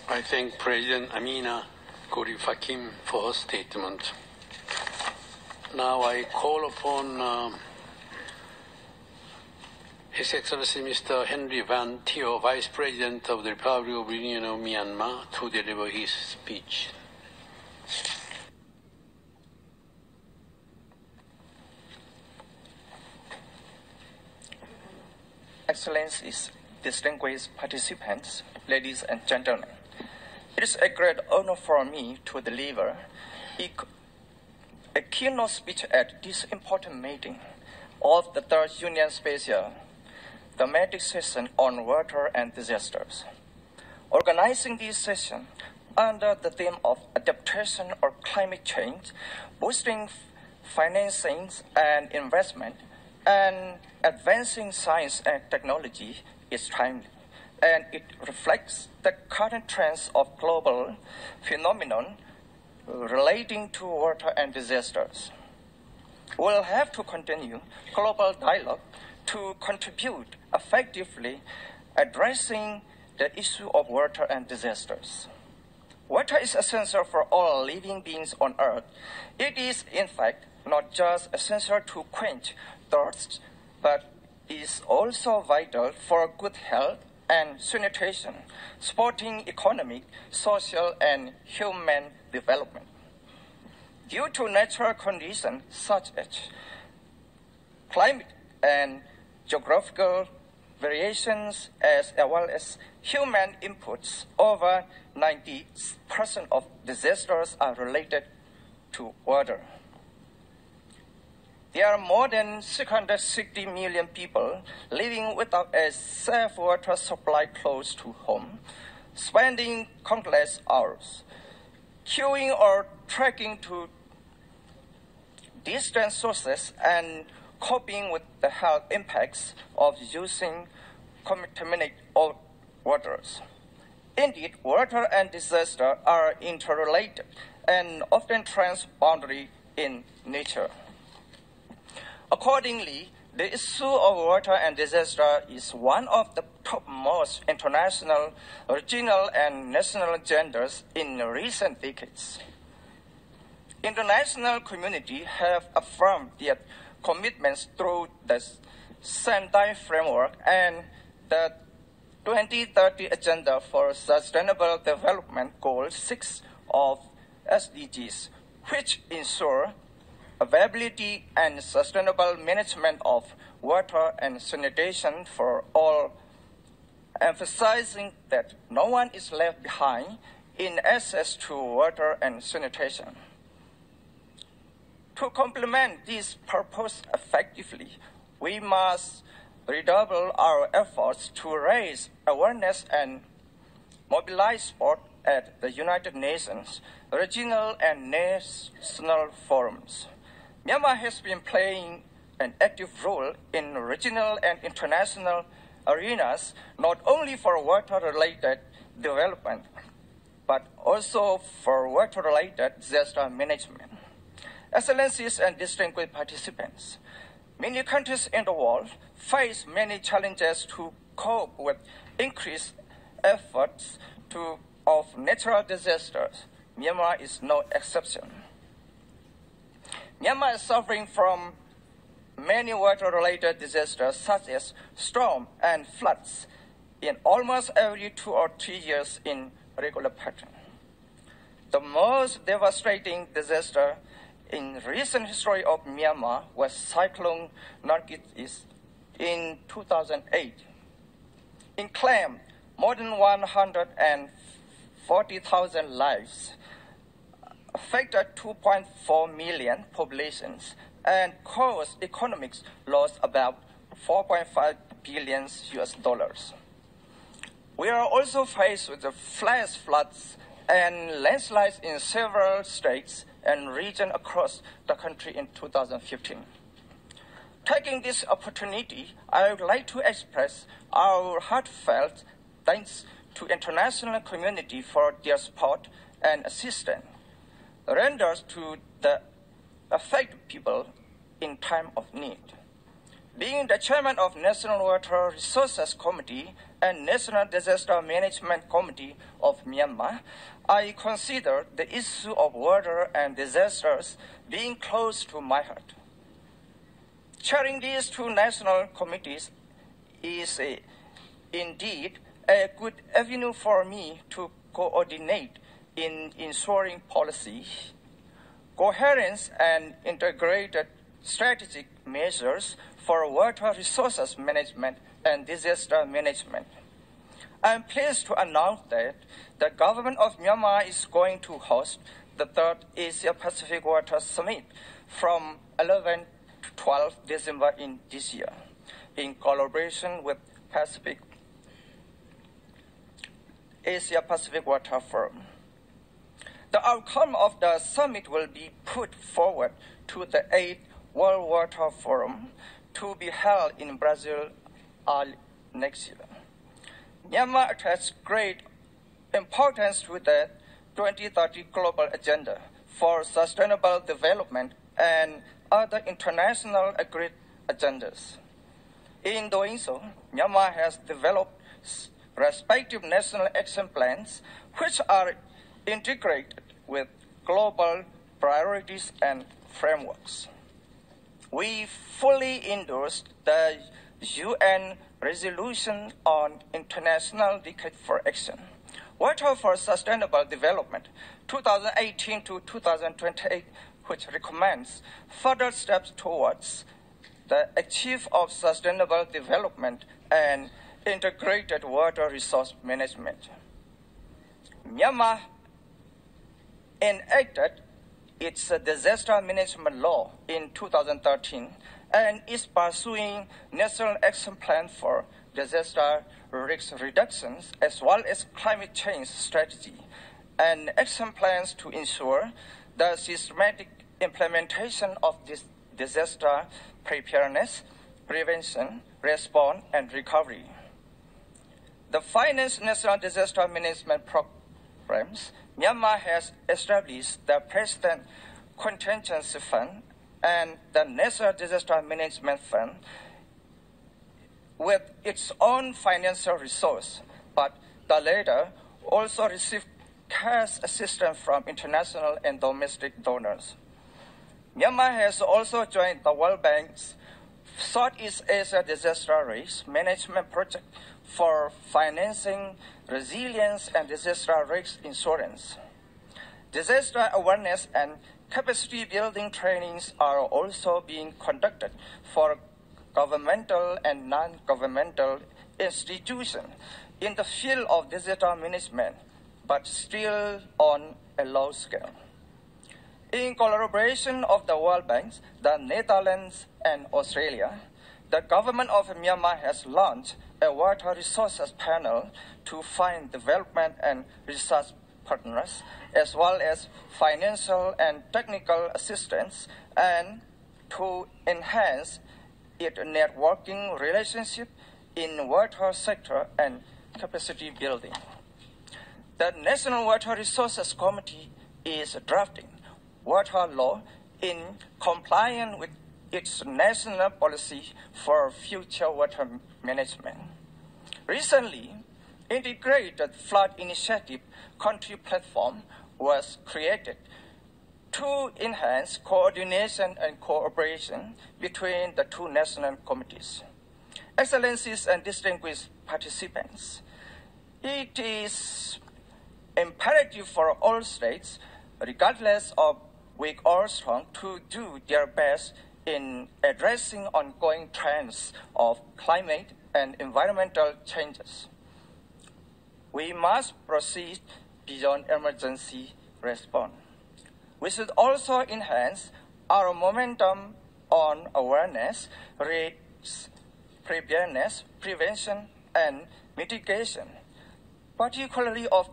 I thank President Amina Gurib Fakim for her statement. Now I call upon His Excellency Mr. Henry Van Thio, Vice President of the Republic of the Union of Myanmar, to deliver his speech. Excellencies, distinguished participants, ladies and gentlemen, it is a great honor for me to deliver a keynote speech at this important meeting of the Third Union Special Thematic Session on Water and Disasters. Organizing this session under the theme of adaptation or climate change, boosting financing and investment, and advancing science and technology is timely, and it reflects the current trends of global phenomenon relating to water and disasters. We'll have to continue global dialogue to contribute effectively addressing the issue of water and disasters. Water is essential for all living beings on Earth. It is, in fact, not just essential to quench thirst, but is also vital for good health and sanitation, supporting economic, social, and human development. Due to natural conditions such as climate and geographical variations, as well as human inputs, over 90% of disasters are related to water. There are more than 660 million people living without a safe water supply close to home, spending countless hours queuing or trekking to distant sources and coping with the health impacts of using contaminated waters. Indeed, water and disaster are interrelated and often transboundary in nature. Accordingly, the issue of water and disaster is one of the topmost international, regional, and national agendas in recent decades. International community have affirmed their commitments through the Sendai framework and the 2030 Agenda for Sustainable Development Goal 6 of SDGs, which ensure availability and sustainable management of water and sanitation for all, emphasizing that no one is left behind in access to water and sanitation. To complement this purpose effectively, we must redouble our efforts to raise awareness and mobilize support at the United Nations, regional and national forums. Myanmar has been playing an active role in regional and international arenas, not only for water-related development, but also for water-related disaster management. Excellencies and distinguished participants, many countries in the world face many challenges to cope with increased efforts of natural disasters. Myanmar is no exception. Myanmar is suffering from many water-related disasters such as storm and floods in almost every 2 or 3 years in regular pattern. The most devastating disaster in recent history of Myanmar was Cyclone Nargis in 2008. It claimed more than 140,000 lives, affected 2.4 million populations, and caused economic loss about $4.5 billion US. We are also faced with the flash floods and landslides in several states and regions across the country in 2015. Taking this opportunity, I would like to express our heartfelt thanks to international community for their support and assistance rendered to the affected people in time of need. Being the chairman of National Water Resources Committee and National Disaster Management Committee of Myanmar, I consider the issue of water and disasters being close to my heart. Chairing these two national committees is indeed a good avenue for me to coordinate in ensuring policy, coherence, and integrated strategic measures for water resources management and disaster management. I am pleased to announce that the government of Myanmar is going to host the third Asia-Pacific Water Summit from 11 to 12 December in this year, in collaboration with Asia-Pacific Water Forum. The outcome of the summit will be put forward to the 8th World Water Forum to be held in Brazil next year. Myanmar attaches great importance to the 2030 Global Agenda for Sustainable Development and other international agreed agendas. In doing so, Myanmar has developed respective national action plans which are integrated with global priorities and frameworks. We fully endorsed the UN Resolution on International Decade for Action, Water for Sustainable Development, 2018 to 2028, which recommends further steps towards the achievement of sustainable development and integrated water resource management. Myanmar enacted its disaster management law in 2013 and is pursuing National Action Plan for Disaster Risk Reductions as well as climate change strategy and action plans to ensure the systematic implementation of this disaster preparedness, prevention, response, and recovery. The Finance National Disaster Management Programs, Myanmar has established the President Contingency Fund and the National Disaster Management Fund with its own financial resource, but the latter also received cash assistance from international and domestic donors. Myanmar has also joined the World Bank's Southeast Asia Disaster Risk Management Project for financing resilience and disaster risk insurance. Disaster awareness and capacity building trainings are also being conducted for governmental and non-governmental institutions in the field of disaster management, but still on a low scale. In collaboration of the World Bank, the Netherlands, and Australia, the government of Myanmar has launched a water resources panel to find development and research partners, as well as financial and technical assistance, and to enhance its networking relationship in water sector and capacity building. The National Water Resources Committee is drafting water law in compliance with its national policy for future water management. Recently, Integrated Flood Initiative Country Platform was created to enhance coordination and cooperation between the two national committees. Excellencies and distinguished participants, it is imperative for all states, regardless of weak or strong, to do their best in addressing ongoing trends of climate and environmental changes. We must proceed beyond emergency response. We should also enhance our momentum on awareness, risk, preparedness, prevention, and mitigation, particularly of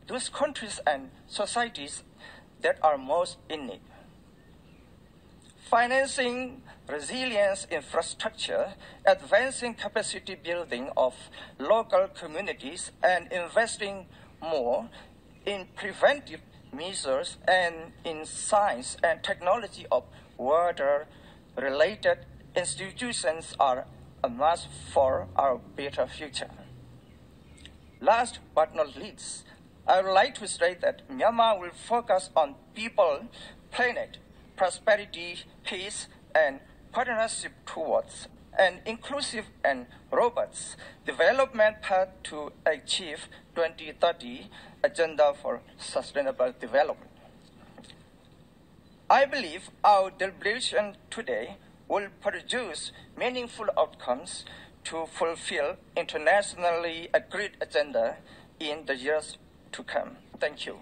those countries and societies that are most in need. Financing resilience infrastructure, advancing capacity building of local communities, and investing more in preventive measures and in science and technology of water-related institutions are a must for our better future. Last but not least, I would like to state that Myanmar will focus on people, planet, prosperity, peace, and partnership towards an inclusive and robust development path to achieve 2030 Agenda for Sustainable Development. I believe our deliberation today will produce meaningful outcomes to fulfill internationally agreed agenda in the years to come. Thank you.